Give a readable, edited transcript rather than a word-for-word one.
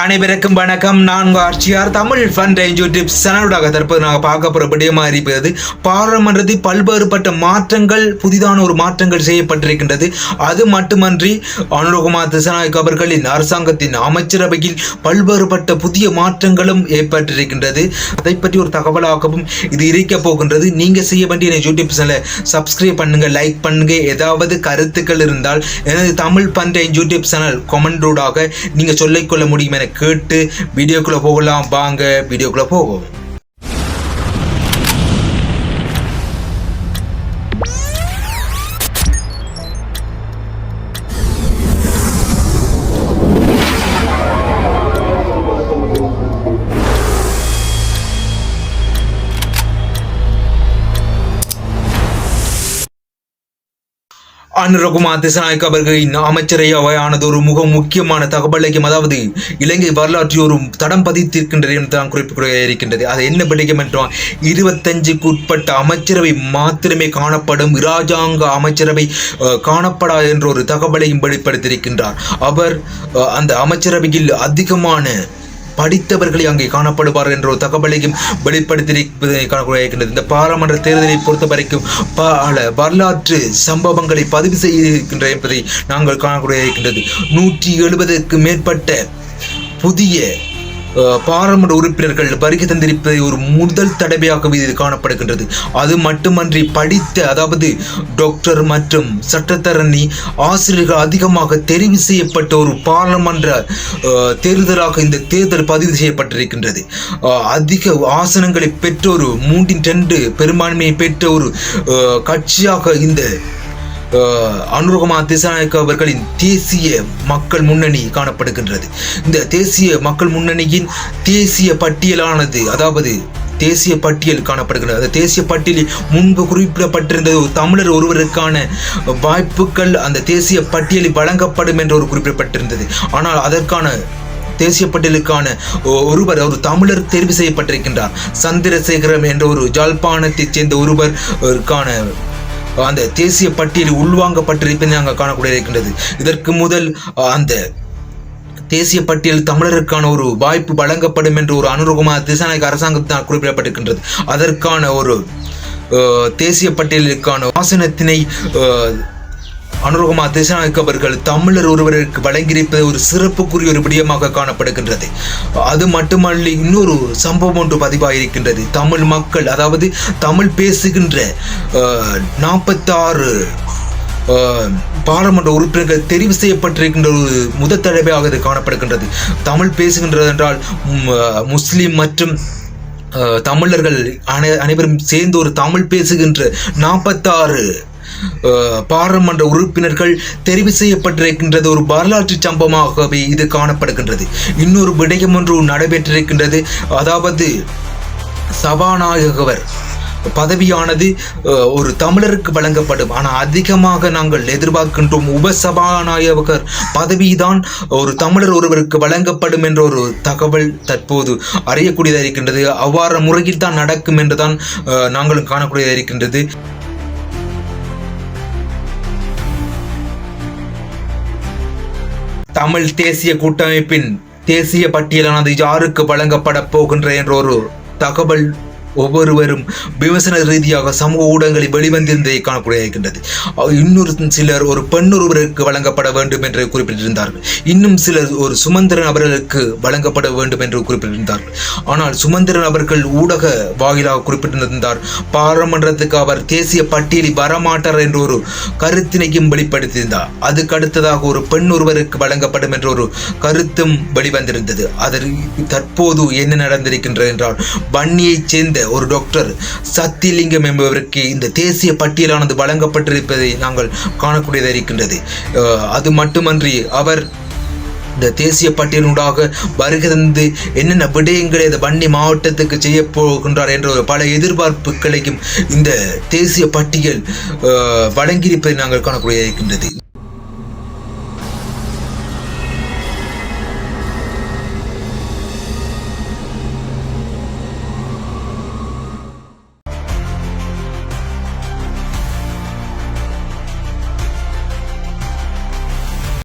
அனைவருக்கும் வணக்கம். நான் ஆர்ச்சியார் தமிழ் ஃபன் ரேஞ்ச் யூடியூப் சேனலுடாக தற்போது நாங்கள் பார்க்க போகிற விடயமாக இருப்பது பாராளுமன்றத்தில் பல்வேறுபட்ட மாற்றங்கள், புதிதான ஒரு மாற்றங்கள் செய்யப்பட்டிருக்கின்றது. அது மட்டுமன்றி அனுரகுமார் திசாநாயக்க அவர்களின் அரசாங்கத்தின் அமைச்சரவையில் பல்வேறுபட்ட புதிய மாற்றங்களும் ஏற்பட்டிருக்கின்றது. அதை பற்றி ஒரு தகவலாகவும் இது இருக்க போகின்றது. நீங்கள் செய்ய வேண்டிய யூடியூப் சேனலை சப்ஸ்கிரைப் பண்ணுங்க, லைக் பண்ணுங்க. ஏதாவது கருத்துக்கள் இருந்தால் எனது Tamil fun range YouTube channel கமெண்டோடாக நீங்கள் சொல்லிக்கொள்ள முடியும் என கேட்டு வீடியோக்குள்ள போகலாம். வாங்க வீடியோக்குள்ள போகும். அனுரகுமார் திசாநாயக்க அவர்களின் அமைச்சரவையானது ஒரு மிக முக்கியமான தகவலையும், அதாவது இலங்கை வரலாற்றில் ஒரு தடம் பதித்திருக்கின்றது என்று தான் குறிப்பிட இருக்கின்றது. அது என்ன விடயம் என்றால் 25க்கு உட்பட்ட அமைச்சரவை மாத்திரமே காணப்படும், இராஜாங்க அமைச்சரவை காணப்படாது என்ற ஒரு தகவலையும் வெளிப்படுத்தியிருக்கின்றார். அவர் அந்த அமைச்சரவையில் அதிகமான படித்தவர்களை அங்கே காணப்படுவார் என்ற ஒரு தகவலையும் வெளிப்படுத்தியிருப்பதை காணக்கூடியிருக்கின்றது. இந்த பாராளுமன்ற தேர்தலை பொறுத்த வரைக்கும் பல வரலாற்று சம்பவங்களை பதிவு செய்திருக்கின்ற என்பதை நாங்கள் காணக்கூடியிருக்கின்றது. 170க்கு மேற்பட்ட புதிய பாராளுமன்ற உறுப்பினர்கள் வருகை தந்திருப்பதை ஒரு முதல் தடவையாகவே இது காணப்படுகின்றது. அது மட்டுமன்றி படித்த, அதாவது டாக்டர் மற்றும் சட்டத்தரணி ஆசிரியர்கள் அதிகமாக தெரிவு செய்யப்பட்ட ஒரு பாராளுமன்ற தேர்தலாக இந்த தேர்தல் பதிவு செய்யப்பட்டிருக்கின்றது. அதிக ஆசனங்களை பெற்ற ஒரு 3/2 பெரும்பான்மையை பெற்ற ஒரு கட்சியாக இந்த அனுரகுமார் திசாநாயக்க அவர்களின் தேசிய மக்கள் முன்னணி காணப்படுகின்றது. இந்த தேசிய மக்கள் முன்னணியின் தேசிய பட்டியலானது, அதாவது தேசிய பட்டியல் காணப்படுகிறது. அந்த தேசிய பட்டியலில் முன்பு குறிப்பிடப்பட்டிருந்த ஒரு தமிழர் ஒருவருக்கான வாய்ப்புகள் அந்த தேசிய பட்டியலில் வழங்கப்படும் என்று ஒரு குறிப்பிடப்பட்டிருந்தது. ஆனால் அதற்கான தேசிய பட்டியலுக்கான ஒருவர், ஒரு தமிழர் தெரிவு செய்யப்பட்டிருக்கின்றார். சந்திரசேகரம் என்ற ஒரு ஜாழ்ப்பாணத்தைச் சேர்ந்த ஒருவருக்கான அந்த தேசிய பட்டியலில் உள்வாங்கப்பட்டிருப்பதை நாங்கள் காணக்கூடிய இருக்கின்றது. இதற்கு முதல் அந்த தேசிய பட்டியல் தமிழருக்கான ஒரு வாய்ப்பு வழங்கப்படும் என்று ஒரு அனுரகுமார் திசாநாயக்க அரசாங்கத்தினால் குறிப்பிடப்பட்டிருக்கின்றது. அதற்கான ஒரு தேசிய பட்டியலுக்கான ஆசனத்தினை அனுரகுமார் திசாநாயக்க அவர்கள் தமிழர் ஒருவருக்கு வழங்கியிருப்பது ஒரு சிறப்புக்குரிய ஒரு விடயமாக காணப்படுகின்றது. அது மட்டுமல்ல, இன்னொரு சம்பவம் ஒன்று பதிவாயிருக்கின்றது. தமிழ் மக்கள், அதாவது தமிழ் பேசுகின்ற 46 பாராளுமன்ற உறுப்பினர்கள் தெரிவு செய்யப்பட்டிருக்கின்ற ஒரு முதல் தடவையாக இது காணப்படுகின்றது. தமிழ் பேசுகின்றது என்றால் முஸ்லிம் மற்றும் தமிழர்கள் அனைவரும் சேர்ந்து ஒரு தமிழ் பேசுகின்ற 46 பாராளுமன்ற உறுப்பினர்கள் தெரிவு செய்யப்பட்டிருக்கின்றது. ஒரு வரலாற்று சம்பவமாகவே இது காணப்படுகின்றது. இன்னொரு விடயம் ஒன்று நடைபெற்றிருக்கின்றது. அதாவது சபாநாயகர் பதவியானது ஒரு தமிழருக்கு வழங்கப்படும். ஆனால் அதிகமாக நாங்கள் எதிர்பார்க்கின்றோம் உபசபாநாயகர் பதவிதான் ஒரு தமிழர் ஒருவருக்கு வழங்கப்படும் என்ற ஒரு தகவல் தற்போது அறியக்கூடியதாக இருக்கின்றது. அவ்வாறு முறையில் தான் நடக்கும் என்றுதான் நாங்களும் காணக்கூடியதாக இருக்கின்றது. தமிழ் தேசிய கூட்டமைப்பின் தேசிய பட்டியலானது யாருக்கு வழங்கப்பட போகின்ற என்ற ஒரு தகவல் ஒவ்வொருவரும் விமர்சன ரீதியாக சமூக ஊடகங்களில் வெளிவந்திருந்ததை காணக்கூடிய இருக்கின்றது. இன்னொரு சிலர் ஒரு பெண் ஒருவருக்கு வழங்கப்பட வேண்டும் என்று குறிப்பிட்டிருந்தார்கள். இன்னும் சிலர் ஒரு சுமந்திரன் அவர்களுக்கு வழங்கப்பட வேண்டும் என்று குறிப்பிட்டிருந்தார்கள். ஆனால் சுமந்திரன் அவர்கள் ஊடக வாயிலாக குறிப்பிட்டிருந்தார், பாராளுமன்றத்துக்கு அவர் தேசிய பட்டியலில் வரமாட்டார் என்ற ஒரு கருத்தினையும் வெளிப்படுத்தியிருந்தார். அதுக்கு அடுத்ததாக ஒரு பெண் ஒருவருக்கு வழங்கப்படும் என்ற ஒரு கருத்தும் வெளிவந்திருந்தது. அதற்கு தற்போது என்ன நடந்திருக்கின்றது என்றால், வன்னியைச் சேர்ந்த ஒரு டாக்டர் சத்தியலிங்கம் என்பவருக்கு இந்த தேசிய பட்டியலானது வழங்கப்பட்டிருப்பதை நாங்கள் காணக்கூடியதாக இருக்கின்றது. அது மட்டுமன்றி அவர் இந்த தேசிய பட்டியலூடாக வருகை தந்து என்னென்ன விடயங்களை இந்த வன்னி மாவட்டத்துக்கு செய்ய போகின்றார் என்ற பல எதிர்பார்ப்புகளையும் இந்த தேசிய பட்டியல் வழங்கியிருப்பதை நாங்கள் காணக்கூடிய இருக்கின்றது.